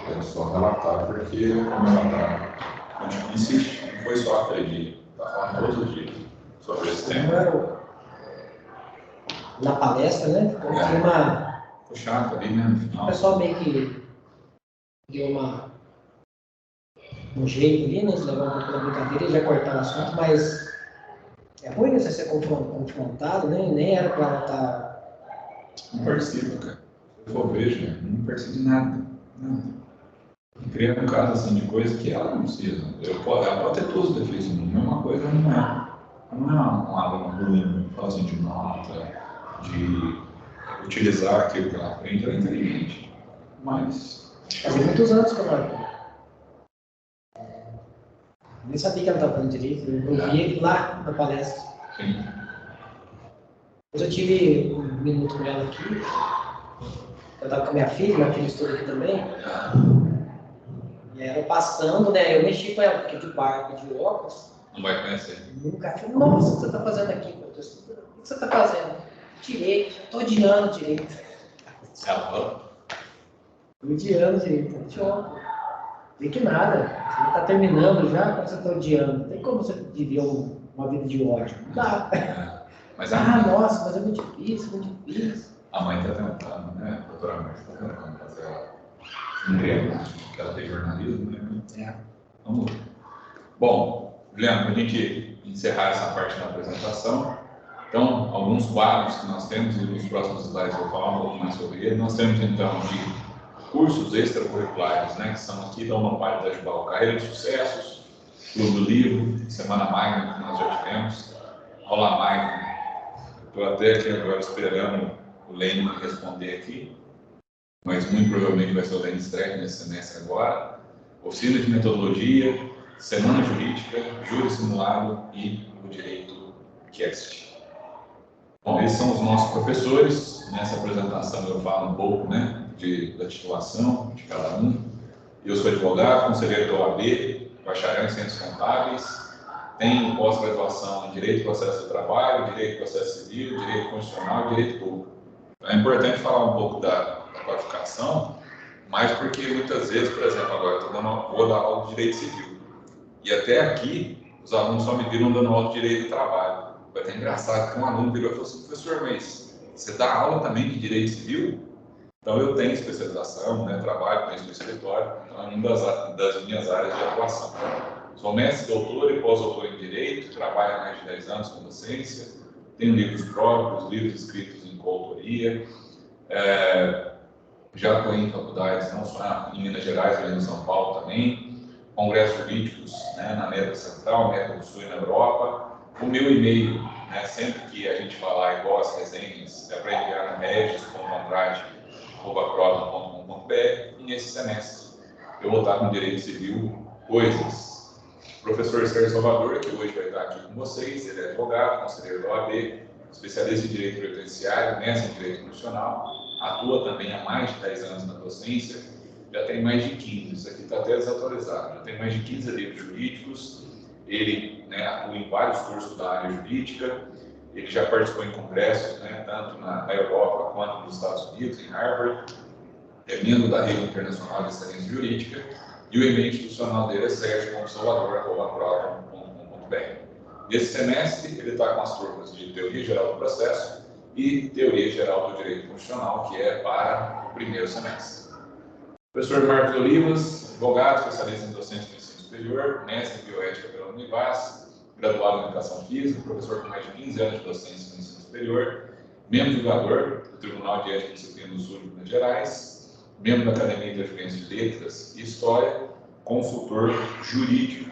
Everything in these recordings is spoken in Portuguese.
quero só relatar porque, como ela insiste, não foi só aquele dia, está falando todos os dias sobre esse tema. Na palestra, né? Então, tinha uma... Ficou chato ali, né, no final. O pessoal meio que deu um jeito ali, né? De levar um pouco da brincadeira e já cortar o assunto, mas é ruim você ser confrontado, né? Nem era para ela estar... Não participa, cara. Se eu for vejo, não participa de nada. Cria um caso assim de coisa que ela não precisa. Ela pode ter todos os defeitos do mundo, mas uma coisa não é. Não é um aluno ruim, assim, de nota, de utilizar aquilo que ela aprende, ela é inteligente. Mas. Fazia muitos anos que eu não nem sabia que ela estava fazendo direito, eu vi ele lá na palestra. Sim. Depois eu tive um minuto com ela aqui, eu estava com a minha filha estuda aqui também. E ela passando, né? Eu mexi com ela, porque de barco, de óculos. Não vai conhecer. Nunca falei, nossa, o que você está fazendo aqui? Eu tô estudando. O que você está fazendo? Direito, estou odiando direito. Ela falou? Estou odiando direito, de óculos. Vê que nada, você já está terminando já, como você está odiando? Não tem como você viver uma vida de ódio. Não dá. Mas nossa, mas é muito difícil, muito difícil. A mãe está tentando, né? A doutora Marcia está tentando fazer ela engrenar, que ela tem jornalismo, né? Vamos ver. Bom, Juliano, para a gente encerrar essa parte da apresentação, então, alguns quadros que nós temos, e nos próximos slides eu vou falar um pouco mais sobre ele. Nós temos, então, de cursos extracurriculares, né, que são aqui da Unopar da Jubal, Carreira de Sucessos, Clube do Livro, Semana Magna, que nós já tivemos, Aula Magna. Estou até aqui agora esperando o Lênin responder aqui, mas muito provavelmente vai ser o Lênin Streck nesse semestre agora. Oficina de Metodologia, Semana Jurídica, Júri Simulado e o Direito Cast. Bom, esses são os nossos professores. Nessa apresentação eu falo um pouco, né, da titulação de cada um. Eu sou advogado, conselheiro da OAB, bacharel em Ciências Contábeis, tenho pós-graduação em Direito e Processo do Trabalho, Direito e Processo Civil, Direito Constitucional e Direito Público. É importante falar um pouco da qualificação, mas porque muitas vezes, por exemplo, agora vou dar aula de Direito Civil. E até aqui, os alunos só me viram dando aula de Direito do Trabalho. Foi até engraçado que um aluno virou e falou assim: professor, mas você dá aula também de Direito Civil? Então, eu tenho especialização, né, trabalho com isso no escritório, então é uma das minhas áreas de atuação. Sou mestre, doutor e pós-doutor em Direito, trabalho há mais de 10 anos com docência, tenho livros próprios, livros escritos em coautoria, já atuei em faculdades, não só em Minas Gerais, mas em São Paulo também, congressos jurídicos, né, na América Central, América do Sul e na Europa. O meu e-mail, né, sempre que a gente falar igual as resenhas, é para enviar na regis.andrade@prova.com.br, e nesse semestre eu vou estar com Direito Civil Coisas. O professor Sérgio Salvador, que hoje vai estar aqui com vocês, ele é advogado, conselheiro da OAB, especialista em Direito Previdenciário, mestre em Direito Constitucional, atua também há mais de 10 anos na docência, já tem mais de 15, isso aqui está até desatualizado, já tem mais de 15 livros jurídicos, ele, né, atua em vários cursos da área jurídica, ele já participou em congressos, né, tanto na Europa quanto nos Estados Unidos, em Harvard, é membro da Rede Internacional de Excelência Jurídica, e o e-mail institucional dele é sergio.salvador@prova.com.br. Nesse semestre, ele está com as turmas de Teoria Geral do Processo e Teoria Geral do Direito Constitucional, que é para o primeiro semestre. Professor Marcos Olivas, advogado, especialista em docência de ensino superior, mestre em bioética pela Univas, graduado em Educação Física, professor com mais de 15 anos de docência no ensino superior, membro julgador do Tribunal de Ética e Disciplina do Sul de Minas Gerais, membro da Academia de Interferência de Letras e História, consultor jurídico.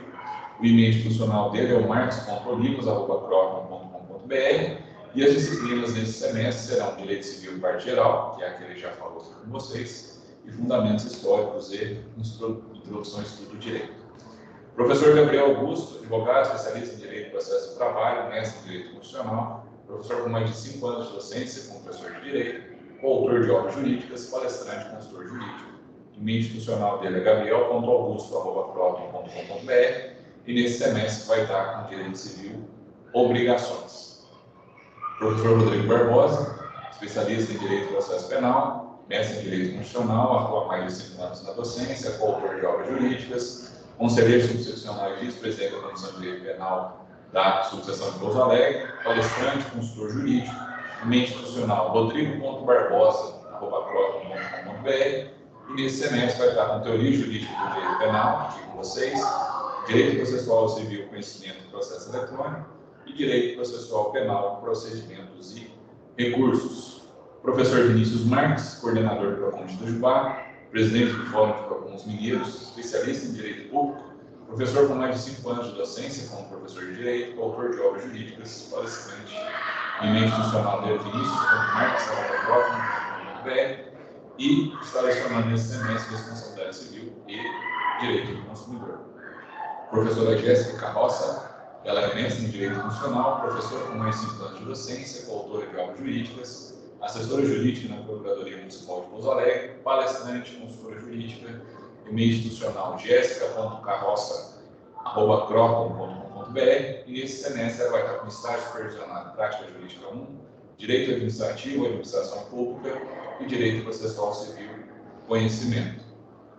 O e-mail institucional dele é o marcos.olivas@prova.com.br, e as disciplinas nesse semestre serão Direito Civil parte geral, que é a que ele já falou com vocês, e Fundamentos Históricos e Introdução ao Estudo do Direito. Professor Gabriel Augusto, advogado, especialista em Direito e Processo do Trabalho, mestre em Direito Constitucional, professor com mais de 5 anos de docência, como professor de Direito, coautor de obras jurídicas, palestrante e consultor jurídico. O e-mail institucional dele é gabriel.augusto@prova.com.br, e nesse semestre vai estar com Direito Civil Obrigações. Professor Rodrigo Barbosa, especialista em Direito e Processo Penal, mestre em Direito Constitucional, atua há mais de 5 anos na docência, coautor de obras jurídicas, conselheiro subsecional e vice-presidente da Comissão de Direito Penal da Subseção de Pouso Alegre, palestrante, consultor jurídico, e institucional rodrigo.barbosa@croton.com.br, e nesse semestre vai estar com Teoria Jurídica do Direito Penal, aqui com vocês, Direito Processual Civil, Conhecimento do Processo Eletrônico, e Direito Processual Penal, Procedimentos e Recursos. Professor Vinícius Marques, coordenador do PROCON de Itajubá, presidente do Fórum de PROCONs Mineiros, especialista em Direito Público, professor com mais de 5 anos de docência como professor de Direito, autor de obras jurídicas, palestrante, e institucional dele, Vinícius.marques@croton.com.br, e está lecionando nesse semestre Responsabilidade Civil e Direito do Consumidor. Professora Jéssica Carroça, ela é mestre em Direito Constitucional, professora com mais de 5 anos de docência, coautora de obras jurídicas, assessora jurídica na Procuradoria Municipal de Pouso Alegre, palestrante, consultora jurídica, e-mail institucional jessica.carroça@croton.com.br, e nesse semestre ela vai estar com estágio supervisionado em Prática Jurídica 1, Direito Administrativo, Administração Pública e Direito Processual Civil, Conhecimento.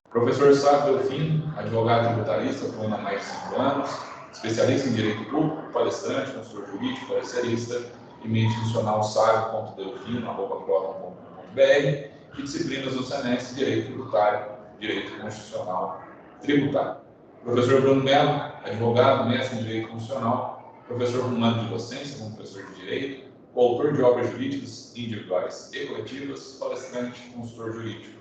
Professor Sábio Delfino, advogado tributarista, atuando há mais de 5 anos, especialista em Direito Público, palestrante, consultor jurídico, parecerista, e-mail institucional sábio.delfino@croton.com.br, e disciplinas do semestre Direito Tributário, Direito Constitucional Tributário. Professor Bruno Melo, advogado, mestre em Direito Constitucional, professor com 1 ano de docência como professor de Direito, coautor de obras jurídicas individuais e coletivas, palestrante, consultor jurídico.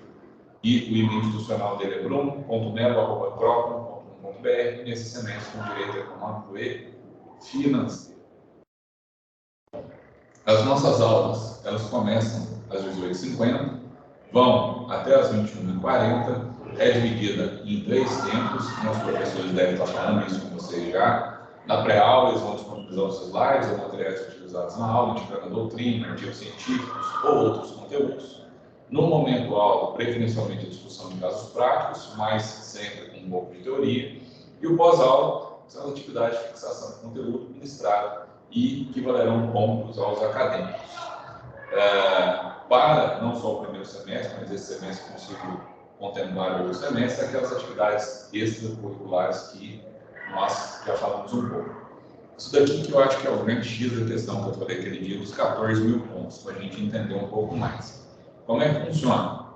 E o e-mail institucional dele é bruno.melo@croton.com.br, e nesse semestre com Direito Econômico e Financeiro. As nossas aulas, elas começam às 18h50, vão até às 21h40, é dividida em 3 tempos, nossos professores devem estar falando isso com vocês já. Na pré-aula, eles vão disponibilizar os slides ou materiais utilizados na aula, indicando a doutrina, artigos científicos ou outros conteúdos. No momento aula, preferencialmente a discussão de casos práticos, mas sempre com um pouco de teoria. E o pós-aula são as atividades de fixação de conteúdo ministrado e que valerão pontos aos acadêmicos. Para não só o primeiro semestre, mas esse semestre consigo contemplar o semestre, aquelas atividades extracurriculares que nós já falamos um pouco. Isso daqui que eu acho que é o grande X da questão que eu falei aquele dia, dos 14.000 pontos, para a gente entender um pouco mais. Como é que funciona?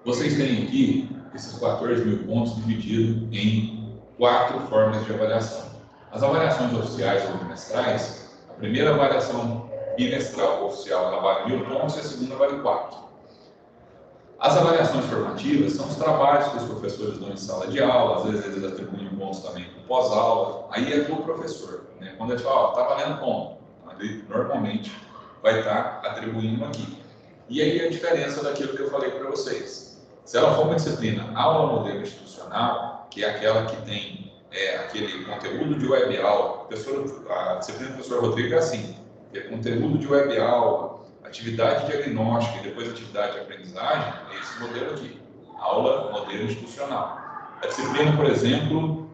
Vocês têm aqui esses 14.000 pontos divididos em 4 formas de avaliação. As avaliações oficiais ou bimestrais, a primeira avaliação bimestral oficial ela vale 1.000 pontos e a segunda vale 4. As avaliações formativas são os trabalhos que os professores dão em sala de aula, às vezes eles atribuem pontos também com pós-aula, aí é do professor, né? Quando ele fala, está valendo ponto, ele normalmente vai estar atribuindo aqui. E aí a diferença daquilo que eu falei para vocês. Se ela for uma disciplina aula modelo institucional, que é aquela que tem aquele conteúdo de web aula, a disciplina do professor Rodrigo é assim, que é conteúdo de web aula, atividade diagnóstica e depois atividade de aprendizagem, é esse modelo aqui, aula modelo institucional. A disciplina, por exemplo,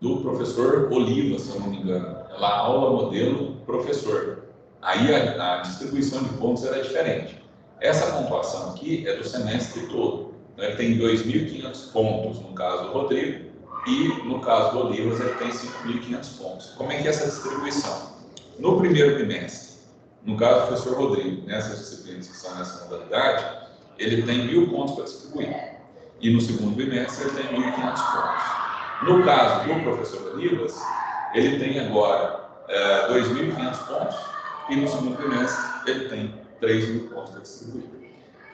do professor Oliva, se eu não me engano, ela aula modelo professor. Aí a distribuição de pontos era diferente. Essa pontuação aqui é do semestre todo. Então, ele tem 2.500 pontos no caso do Rodrigo e no caso do Olivas ele tem 5.500 pontos. Como é que é essa distribuição? No primeiro bimestre, no caso do professor Rodrigo, nessas disciplinas que são nessa modalidade, ele tem 1.000 pontos para distribuir. E no segundo bimestre ele tem 1.500 pontos. No caso do professor Olivas, ele tem agora 2.500 pontos e no segundo bimestre ele tem 3.000 pontos para distribuir.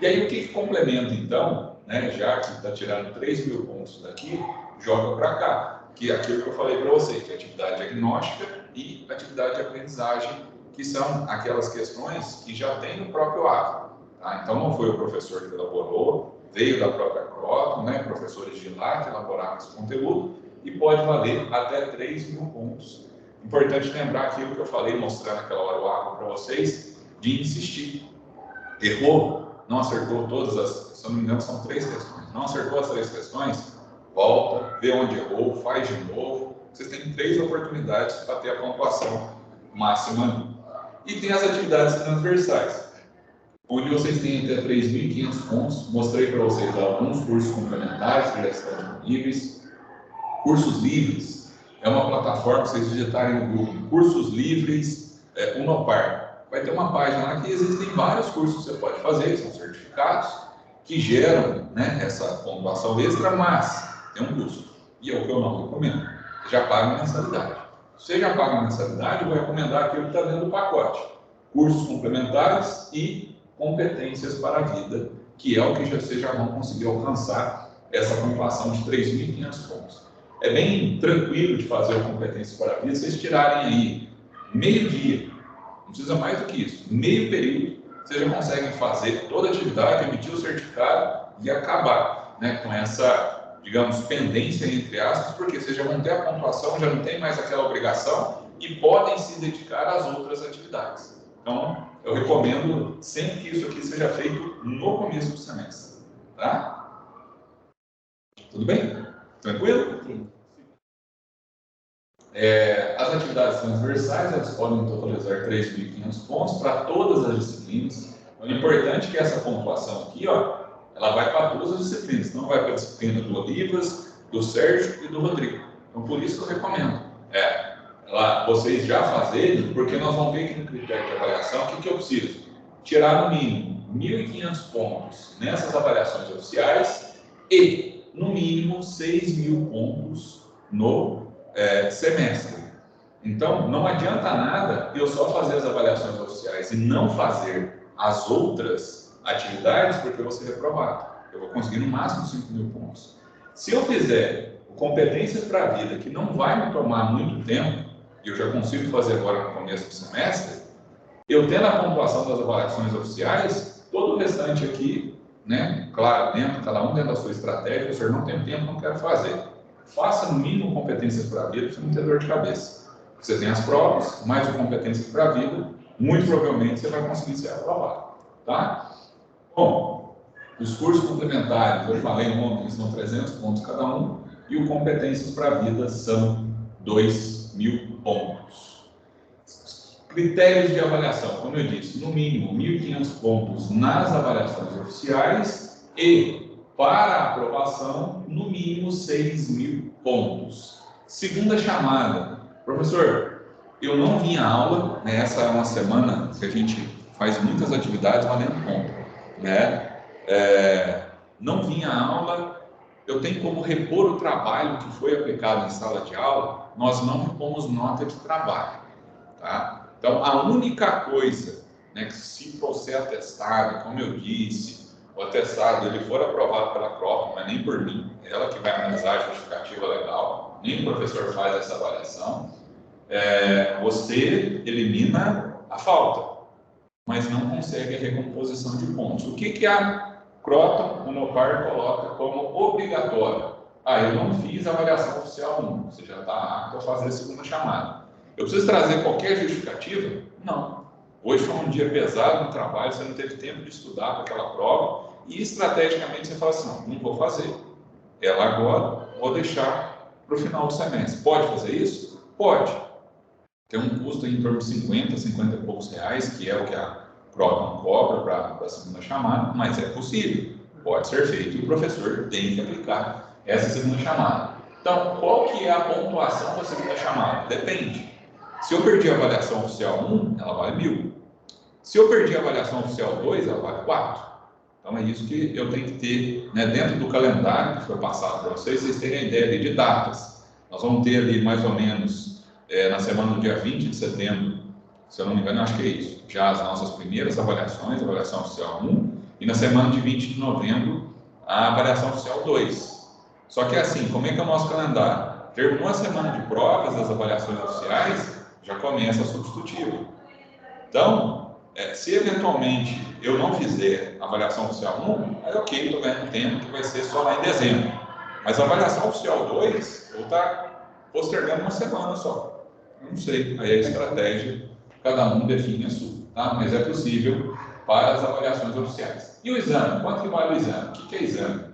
E aí o que complementa então, né, já que está tirando 3.000 pontos daqui, joga para cá, que é aquilo que eu falei para vocês, que é atividade diagnóstica e atividade de aprendizagem, que são aquelas questões que já tem no próprio ato. Tá? Então não foi o professor que elaborou, veio da própria Croton, né, professores de lá que elaboraram esse conteúdo, e pode valer até 3.000 pontos. Importante lembrar aquilo que eu falei, mostrando aquela hora o ato para vocês, de insistir. Errou, não acertou todas as, se eu não me engano, são 3 questões. Não acertou as 3 questões, volta, vê onde errou, faz de novo. Vocês têm 3 oportunidades para ter a pontuação máxima. E tem as atividades transversais. onde vocês têm até 3.500 pontos. Mostrei para vocês alguns cursos complementares que já estão disponíveis. Cursos livres é uma plataforma que vocês digitarem no Google, cursos livres Unopar. Vai ter uma página lá que existem vários cursos que você pode fazer, que são certificados, que geram, né, essa pontuação extra, mas tem um custo. E é o que eu não recomendo. Você já paga mensalidade. Se você já paga mensalidade, eu vou recomendar aquilo que está dentro do pacote. Cursos complementares e competências para a vida, que é o que vocês já vão conseguir alcançar essa pontuação de 3.500 pontos. É bem tranquilo de fazer a competência para a vida, vocês tirarem aí meio dia, não precisa mais do que isso, meio período, vocês já conseguem fazer toda a atividade, emitir o certificado e acabar, né, com essa, digamos, pendência entre aspas, porque vocês já vão ter a pontuação, já não tem mais aquela obrigação e podem se dedicar às outras atividades. Então, eu recomendo sempre que isso aqui seja feito no começo do semestre, tá? Tudo bem? Tranquilo? Sim. As atividades transversais, elas podem totalizar 3.500 pontos para todas as disciplinas. Então, é importante que essa pontuação aqui, ó, ela vai para todas as disciplinas, não vai para a disciplina do Olivas, do Sérgio e do Rodrigo. Então, por isso que eu recomendo. Vocês já fazerem, porque nós vamos ver aqui no critério de avaliação o que eu preciso. Tirar no mínimo 1.500 pontos nessas avaliações oficiais e, no mínimo, 6.000 pontos no semestre. Então, não adianta nada eu só fazer as avaliações oficiais e não fazer as outras atividades, porque eu vou ser reprovado. Eu vou conseguir no máximo 5.000 pontos. Se eu fizer competências para a vida, que não vai me tomar muito tempo, e eu já consigo fazer agora no começo do semestre, eu tendo a pontuação das avaliações oficiais, todo o restante aqui, né, claro, cada um dentro da sua estratégia, o senhor não tem tempo, não quero fazer. Faça no mínimo competências para a vida, para você não ter dor de cabeça. Você tem as provas, mais o competências para a vida, muito provavelmente você vai conseguir ser aprovado, tá? Bom, os cursos complementares, eu falei ontem, são 300 pontos cada um, e o competências para a vida são 2.000 pontos. Critérios de avaliação, como eu disse, no mínimo 1.500 pontos nas avaliações oficiais e, para a aprovação, no mínimo 6.000 pontos. Segunda chamada, professor, eu não vim à aula, né? Essa é uma semana que a gente faz muitas atividades valendo ponto, né? Não vim à aula, eu tenho como repor o trabalho que foi aplicado em sala de aula, nós não repomos nota de trabalho, tá? Então, a única coisa, né, que se for ser atestado, como eu disse, o atestado ele for aprovado pela prova, mas nem por mim, é ela que vai analisar a justificativa legal, nem o professor faz essa avaliação, você elimina a falta, mas não consegue a recomposição de pontos. O que a Croton Unopar coloca como obrigatório? Eu não fiz a avaliação oficial 1, você já está apto a fazer a segunda chamada. Eu preciso trazer qualquer justificativa? Não. Hoje foi um dia pesado no trabalho, você não teve tempo de estudar para aquela prova e estrategicamente você fala assim, não vou fazer. Ela agora, vou deixar para o final do semestre. Pode fazer isso? Pode. Tem um custo em torno de 50 e poucos reais, que é o que a Croton cobra para a segunda chamada, mas é possível. Pode ser feito e o professor tem que aplicar essa segunda chamada. Então, qual que é a pontuação da segunda chamada? Depende. Se eu perdi a avaliação oficial 1, ela vale 1.000. Se eu perdi a avaliação oficial 2, ela vale 4. Então, é isso que eu tenho que ter, né, dentro do calendário que foi passado para vocês, vocês terem a ideia ali de datas. Nós vamos ter ali, mais ou menos, na semana do dia 20 de setembro, se eu não me engano, acho que é isso, já as nossas primeiras avaliações, a avaliação oficial 1, e na semana de 20 de novembro, a avaliação oficial 2. Só que assim, como é que é o nosso calendário? Terminou a semana de provas das avaliações oficiais, já começa a substitutiva. Então, se eventualmente eu não fizer a avaliação oficial 1, aí ok, estou ganhando tempo, que vai ser só lá em dezembro. Mas a avaliação oficial 2, eu vou estar postergando uma semana só. Eu não sei, aí a estratégia, cada um define a sua, tá? Mas é possível para as avaliações oficiais. E o exame? Quanto que vale o exame? O que é exame?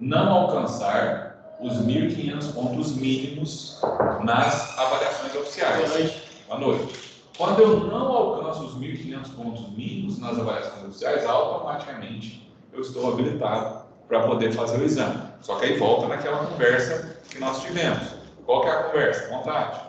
Não alcançar os 1.500 pontos mínimos nas avaliações oficiais. Boa noite. Quando eu não alcanço os 1.500 pontos mínimos nas avaliações oficiais, automaticamente eu estou habilitado para poder fazer o exame. Só que aí volta naquela conversa que nós tivemos. Qual que é a conversa? Vontade.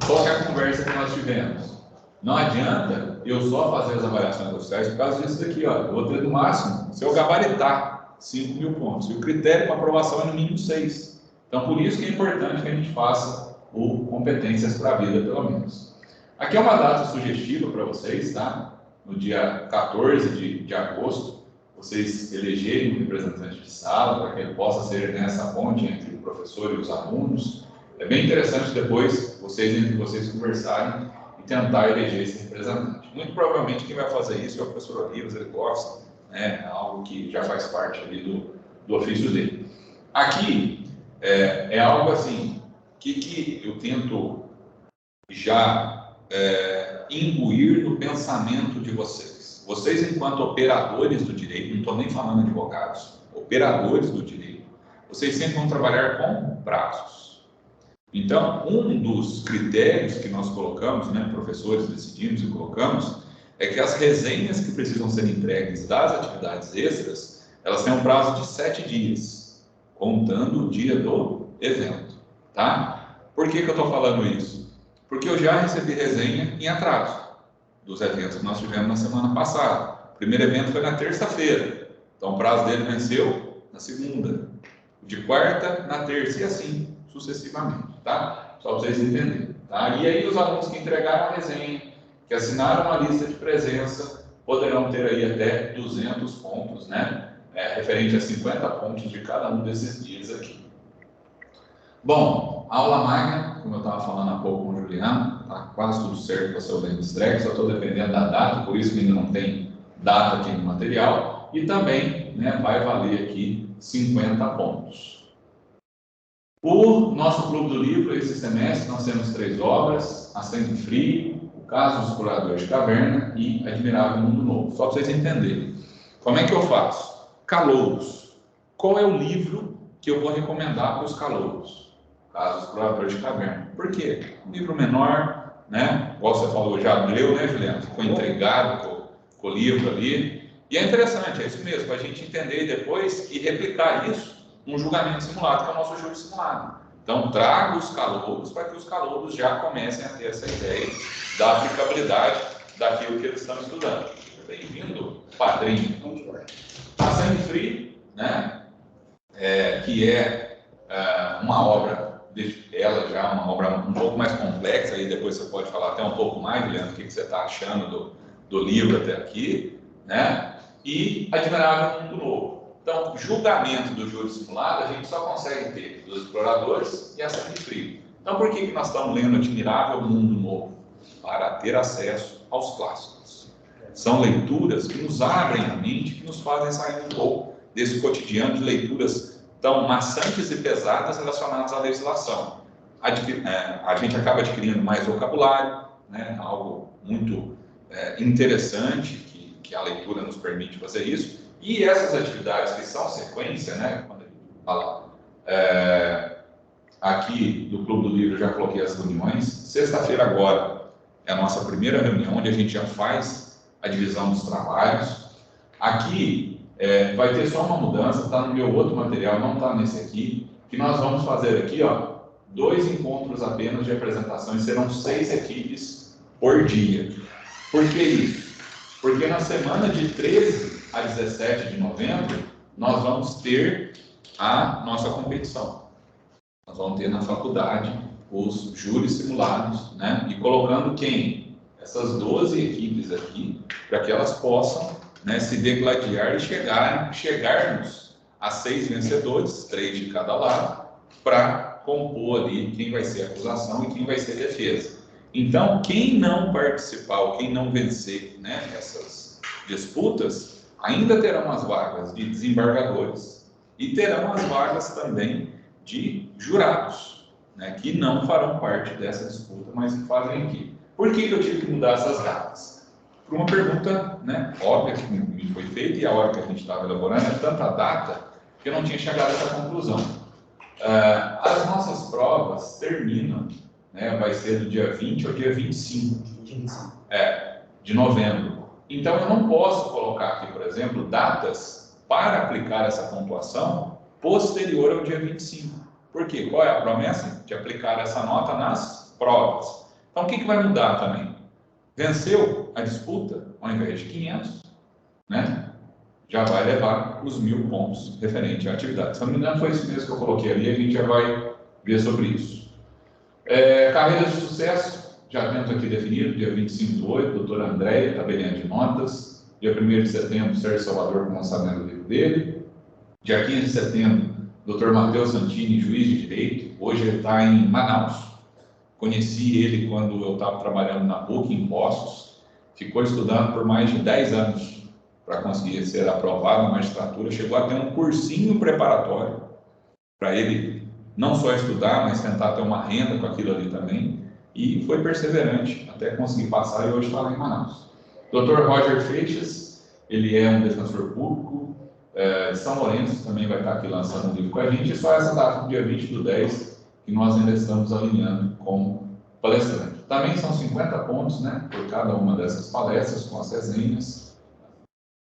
Qual que é a conversa que nós tivemos? Não adianta eu só fazer as avaliações oficiais por causa disso daqui, ó. Eu vou ter no máximo, se eu gabaritar 5.000 pontos. E o critério para aprovação é no mínimo 6. Então, por isso que é importante que a gente faça o competências para a vida, pelo menos. Aqui é uma data sugestiva para vocês, tá? No dia 14 de agosto, vocês elegerem um representante de sala para que ele possa ser nessa ponte entre o professor e os alunos. É bem interessante depois vocês entre vocês conversarem e tentar eleger esse representante. Muito provavelmente quem vai fazer isso é o professor Olivas, ele gosta, né? É algo que já faz parte ali do ofício dele. Aqui é algo assim que eu tento já imbuir no pensamento de vocês. Vocês, enquanto operadores do direito, não estou nem falando de advogados, operadores do direito, vocês sempre vão trabalhar com prazos. Então, um dos critérios que nós colocamos, né, professores decidimos e colocamos, é que as resenhas que precisam ser entregues das atividades extras, elas têm um prazo de 7 dias, contando o dia do evento, tá? Por que eu estou falando isso? Porque eu já recebi resenha em atraso dos eventos que nós tivemos na semana passada. O primeiro evento foi na terça-feira, então o prazo dele venceu na segunda, de quarta na terça e assim sucessivamente, tá? Só para vocês entenderem, tá? E aí os alunos que entregaram a resenha, que assinaram a lista de presença, poderão ter aí até 200 pontos, né? Referente a 50 pontos de cada um desses dias aqui. Bom, aula magna, como eu estava falando há pouco com o Juliano, tá quase tudo certo para o seu lendo estreia, só estou dependendo da data, por isso que ainda não tem data aqui no material, e também, né, vai valer aqui 50 pontos. O nosso Clube do Livro, esse semestre, nós temos 3 obras, A Sangue Frio, O Caso dos Exploradores de Caverna e Admirável Mundo Novo. Só para vocês entenderem. Como é que eu faço? Calouros. Qual é o livro que eu vou recomendar para os calouros? Caso dos Exploradores de Caverna. Por quê? Um livro menor, né? Igual você falou, já leu, né, Juliano? Ficou intrigado com o livro ali. E é interessante, é isso mesmo, para a gente entender depois e replicar isso num julgamento simulado, que é o nosso júri simulado. Então, trago os calouros para que os calouros já comecem a ter essa ideia da aplicabilidade daquilo que eles estão estudando. Bem-vindo, padrinho. A Sangue Frio, né? Que é uma obra, ela já é uma obra um pouco mais complexa, aí depois você pode falar até um pouco mais, Juliano, o que você está achando do livro até aqui, né? E Admirável Mundo Novo. Então, julgamento do júri simulado, a gente só consegue ter dos exploradores e a Sangue Frio. Então, por que nós estamos lendo Admirável Mundo Novo? Para ter acesso aos clássicos. São leituras que nos abrem a mente, que nos fazem sair um pouco desse cotidiano de leituras tão maçantes e pesadas relacionadas à legislação. A gente acaba adquirindo mais vocabulário, né? Algo muito interessante, que a leitura nos permite fazer isso. E essas atividades que são sequência, né? Quando a gente fala aqui do Clube do Livro, eu já coloquei as reuniões. Sexta-feira agora é a nossa primeira reunião, onde a gente já faz a divisão dos trabalhos. Aqui vai ter só uma mudança, está no meu outro material, não está nesse aqui, que nós vamos fazer aqui, ó, 2 encontros apenas de apresentações, serão 6 equipes por dia. Por que isso? Porque na semana de 13 a 17 de novembro, nós vamos ter a nossa competição. Nós vamos ter na faculdade os júris simulados, né? E colocando quem? Essas 12 equipes aqui, para que elas possam, né, se degladiar e chegarmos a 6 vencedores, 3 de cada lado, para compor ali quem vai ser a acusação e quem vai ser a defesa. Então, quem não participar ou quem não vencer, né, essas disputas, ainda terão as vagas de desembargadores e terão as vagas também de jurados, né, que não farão parte dessa disputa, mas que fazem aqui. Por que eu tive que mudar essas datas? Por uma pergunta, né, óbvia que me foi feita, e a hora que a gente estava elaborando é tanta data que eu não tinha chegado a essa conclusão. As nossas provas terminam, né, vai ser do dia 20 ao dia 25 de novembro. Então, eu não posso colocar aqui, por exemplo, datas para aplicar essa pontuação posterior ao dia 25. Por quê? Qual é a promessa? De aplicar essa nota nas provas. Então, o que vai mudar também? Venceu a disputa, ao invés de 500, né, já vai levar os 1.000 pontos referente à atividade. Se não me engano, foi isso mesmo que eu coloquei ali, a gente já vai ver sobre isso. Carreiras de sucesso, já temos aqui definido, dia 25/8, doutora Andréia, tabelinha de notas. Dia 1º de setembro, Sérgio Salvador, com o lançamento do livro dele. Dia 15 de setembro, doutor Matheus Santini, juiz de direito. Hoje ele está em Manaus. Conheci ele quando eu estava trabalhando na PUC, em Poços. Ficou estudando por mais de 10 anos para conseguir ser aprovado na magistratura. Chegou a ter um cursinho preparatório para ele não só estudar, mas tentar ter uma renda com aquilo ali também. E foi perseverante até conseguir passar e hoje está lá em Manaus. Dr. Roger Feixas, ele é um defensor público de São Lourenço, também vai estar aqui lançando um livro com a gente. E só essa data, do dia 20/10, que nós ainda estamos alinhando com o palestrante. Também são 50 pontos, né, por cada uma dessas palestras, com as resenhas.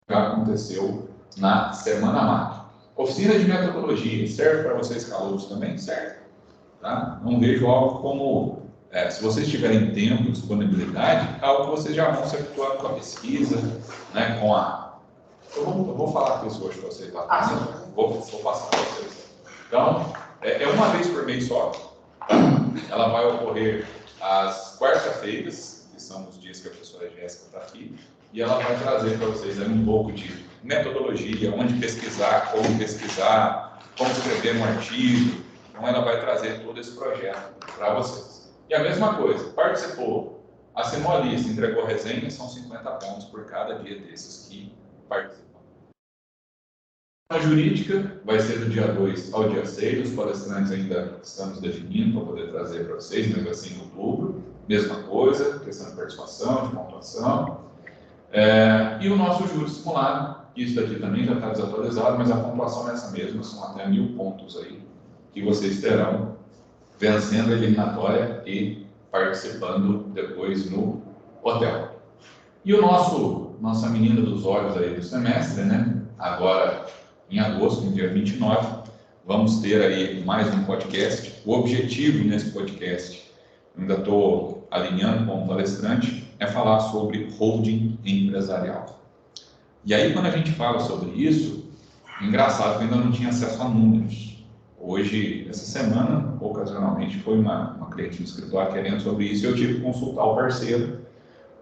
Já aconteceu na Semana MAC. Oficina de metodologia, serve para vocês calouros também? Serve. Tá? Não vejo algo como, se vocês tiverem tempo, disponibilidade, algo que vocês já vão se habituando com a pesquisa, né, com a... Eu vou falar com isso hoje para vocês lá. Vou passar para vocês. Então, é uma vez por mês só. Tá? Ela vai ocorrer às quarta-feiras, que são os dias que a professora Jéssica está aqui, e ela vai trazer para vocês aí um pouco de metodologia, onde pesquisar, como escrever um artigo. Então, ela vai trazer todo esse projeto para vocês. E a mesma coisa, participou, assinou a lista, entregou resenha, são 50 pontos por cada dia desses que participam. A jurídica vai ser do dia 2 ao dia 6, os palestrantes ainda estamos definindo para poder trazer para vocês, mas vai ser em outubro. Mesma coisa, questão de participação, de pontuação. E o nosso júri simulado, isso daqui também já está desatualizado, mas a pontuação é essa mesma, são até 1.000 pontos aí, que vocês terão vencendo a eliminatória e participando depois no hotel. E o nossa menina dos olhos aí do semestre, né? Agora, em agosto, no dia 29, vamos ter aí mais um podcast. O objetivo nesse podcast, eu ainda estou alinhando com o palestrante, é falar sobre holding empresarial. E aí, quando a gente fala sobre isso, engraçado que eu ainda não tinha acesso a números. Hoje, essa semana, ocasionalmente, foi uma cliente no escritório querendo sobre isso e eu tive que consultar o parceiro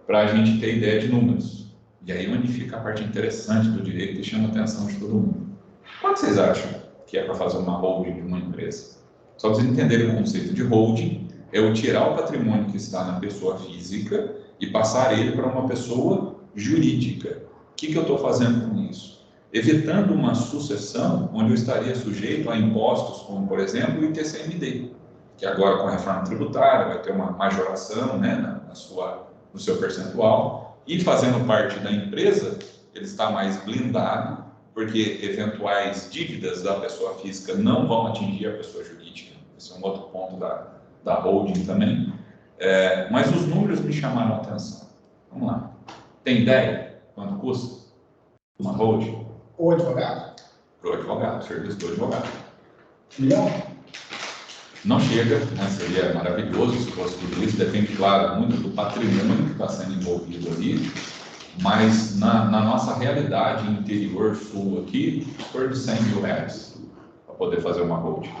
para a gente ter ideia de números. E aí onde fica a parte interessante do direito e chama a atenção de todo mundo. Quanto vocês acham que é para fazer uma holding de uma empresa? Só para vocês entenderem o conceito de holding, é eu tirar o patrimônio que está na pessoa física e passar ele para uma pessoa jurídica. O que eu estou fazendo com isso? Evitando uma sucessão onde eu estaria sujeito a impostos, como, por exemplo, o ITCMD, que agora, com a reforma tributária, vai ter uma majoração, né, no seu percentual, e fazendo parte da empresa, ele está mais blindado, porque eventuais dívidas da pessoa física não vão atingir a pessoa jurídica. Esse é um outro ponto da holding também. Mas os números me chamaram a atenção. Vamos lá. Tem ideia quanto custa uma holding? O advogado? Para o advogado, serviço do advogado. 1 milhão? Não chega, né? Seria maravilhoso se fosse tudo isso. Depende, claro, muito do patrimônio que está sendo envolvido ali. Mas na nossa realidade interior sul aqui, por de 100 mil reais para poder fazer uma holding.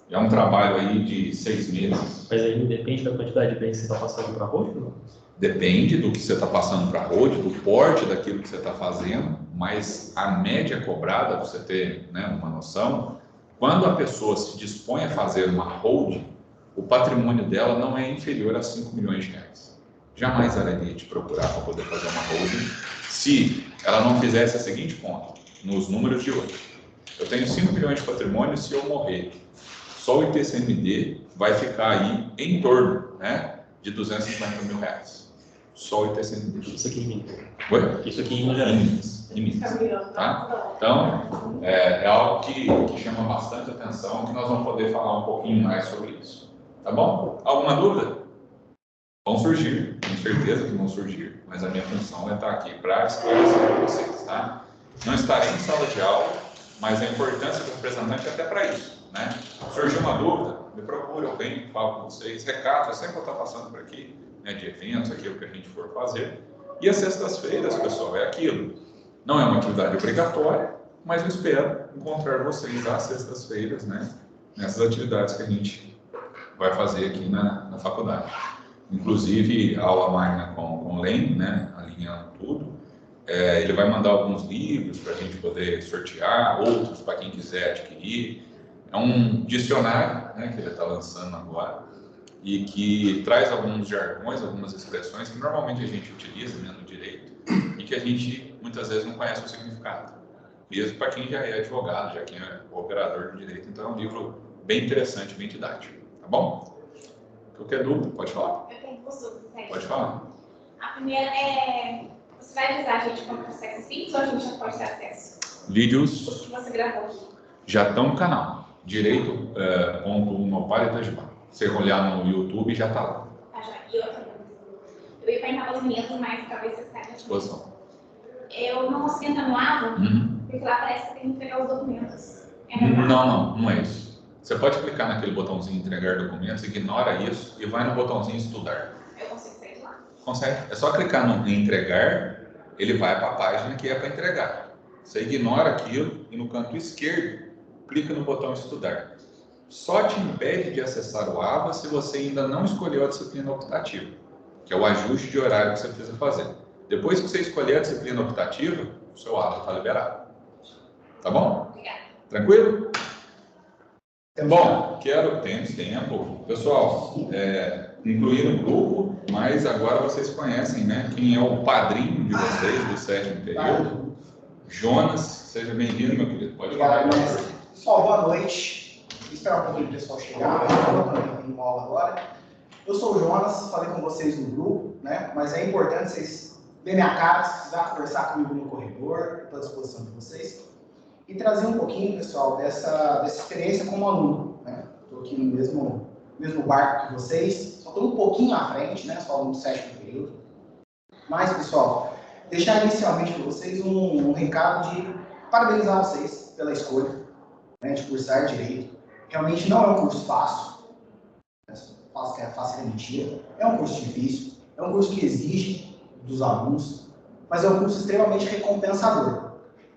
É um trabalho aí de 6 meses. Mas aí depende da quantidade de bens que você está passando para a holding? Não? Depende do que você está passando para a holding, do porte daquilo que você está fazendo, mas a média cobrada, para você ter, né, uma noção, quando a pessoa se dispõe a fazer uma holding, o patrimônio dela não é inferior a 5 milhões de reais. Jamais ela iria te procurar para poder fazer uma holding se ela não fizesse a seguinte conta, nos números de hoje. Eu tenho 5 milhões de patrimônio, se eu morrer, só o ITCMD vai ficar aí em torno, né, de 250 mil reais. só 800 litros. Isso aqui em Minas. Oi? Isso aqui em Minas Gerais. Em Minas, tá? Então, é algo que chama bastante atenção, que nós vamos poder falar um pouquinho mais sobre isso. Tá bom? Alguma dúvida? Vão surgir, tenho certeza que vão surgir, mas a minha função é estar aqui para esclarecer para vocês, tá? Não estarei em sala de aula, mas a importância do representante é até para isso, né? Surgiu uma dúvida, me procura, eu venho, falo com vocês, recado, eu sempre vou estar passando por aqui, né, de eventos, aquilo que a gente for fazer. E as sextas-feiras, pessoal, é aquilo. Não é uma atividade obrigatória, mas eu espero encontrar vocês às sextas-feiras, né, nessas atividades que a gente vai fazer aqui na faculdade. Inclusive, a aula magna com o Lene, né, alinhando tudo. Ele vai mandar alguns livros para a gente poder sortear, outros para quem quiser adquirir. É um dicionário, né, que ele está lançando agora e que traz alguns jargões, algumas expressões que normalmente a gente utiliza, né, no direito e que a gente muitas vezes não conhece o significado. Mesmo para quem já é advogado, já quem é operador do direito. Então é um livro bem interessante, bem didático. Tá bom? Qualquer dúvida, pode falar. Eu tenho duas dúvidas. Pode falar. A primeira é, você vai avisar a gente quando consegue os vídeos ou a gente já pode ter acesso? Vídeos Os que você gravou aqui. já estão no canal. Direito.unopar Itajubá. Você olhar no YouTube já está lá. Ah, já. E outra dúvida. Eu ia perguntar para os meninos, mas talvez vocês saibam. Disposição. Eu não consigo entrar no AVA, porque lá parece que tem que entregar os documentos. É verdade? Não é isso. Você pode clicar naquele botãozinho entregar documentos, ignora isso e vai no botãozinho estudar. Eu consigo sair de lá. Consegue? É só clicar no entregar, ele vai para a página que é para entregar. Você ignora aquilo e no canto esquerdo, clica no botão estudar. Só te impede de acessar o AVA se você ainda não escolheu a disciplina optativa, que é o ajuste de horário que você precisa fazer. Depois que você escolher a disciplina optativa, o seu AVA está liberado. Tá bom? Obrigada. Tranquilo? Bom, temos tempo. Pessoal, incluir no grupo, mas agora vocês conhecem, né? Quem é o padrinho de vocês do 7º período. Jonas, seja bem-vindo, meu querido. Pode falar. Obrigado, pessoal, boa noite. Vou esperar um pouquinho o pessoal chegar. Eu estou em aula agora. Eu sou o Jonas, falei com vocês no grupo, né? Mas é importante vocês verem minha cara, se precisar conversar comigo no corredor, estou à disposição de vocês. E trazer um pouquinho, pessoal, dessa experiência como aluno, né? Estou aqui no mesmo barco que vocês, só estou um pouquinho à frente, né? Só no 7º período. Mas, pessoal, deixar inicialmente para vocês um recado de parabenizar vocês pela escolha, né, de cursar Direito. Realmente não é um curso fácil, fácil é mentira, é um curso difícil, é um curso que exige dos alunos, mas é um curso extremamente recompensador.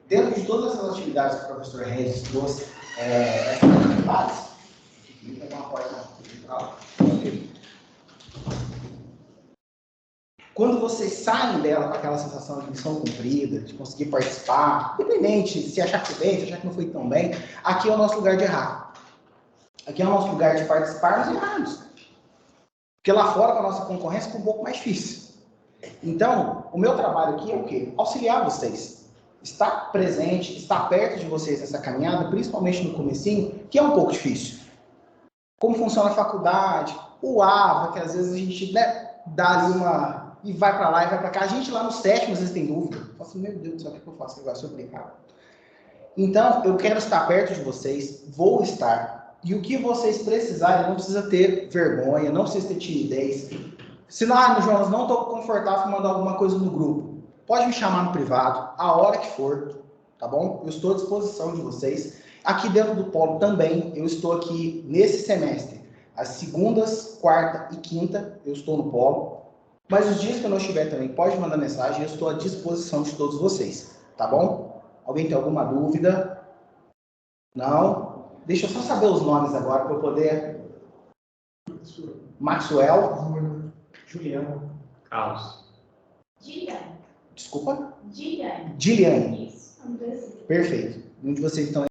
Dentro de todas essas atividades que o professor Regis trouxe, essas atividades, vou pegar uma porta central. Quando vocês saem dela com aquela sensação de missão cumprida, de conseguir participar, independente se achar que foi bem, se achar que não foi tão bem, aqui é o nosso lugar de errar. Aqui é o nosso lugar de participar, mas errarmos. Porque lá fora, com a nossa concorrência, fica um pouco mais difícil. Então, o meu trabalho aqui é o quê? Auxiliar vocês. Estar presente, estar perto de vocês nessa caminhada, principalmente no comecinho, que é um pouco difícil. Como funciona a faculdade, o AVA, que às vezes a gente, né, dá ali uma... e vai para lá e vai para cá. A gente lá no 7º, às vezes tem dúvida. Eu falo assim, meu Deus do céu, o que eu faço agora? Isso é obrigado. Então, eu quero estar perto de vocês, vou estar. E o que vocês precisarem, não precisa ter vergonha, não precisa ter timidez. Se não, Jonas, não estou confortável com mandar alguma coisa no grupo. Pode me chamar no privado, a hora que for, tá bom? Eu estou à disposição de vocês. Aqui dentro do polo também, eu estou aqui nesse semestre. As segundas, quarta e quinta, eu estou no polo. Mas os dias que eu não estiver também, pode mandar mensagem, eu estou à disposição de todos vocês, tá bom? Alguém tem alguma dúvida? Não? Deixa eu só saber os nomes agora, para eu poder... Maxwell. Juliano. Carlos. Giliane. Desculpa? Giliane. Giliane. Isso. Vamos ver assim. Perfeito. Um de vocês então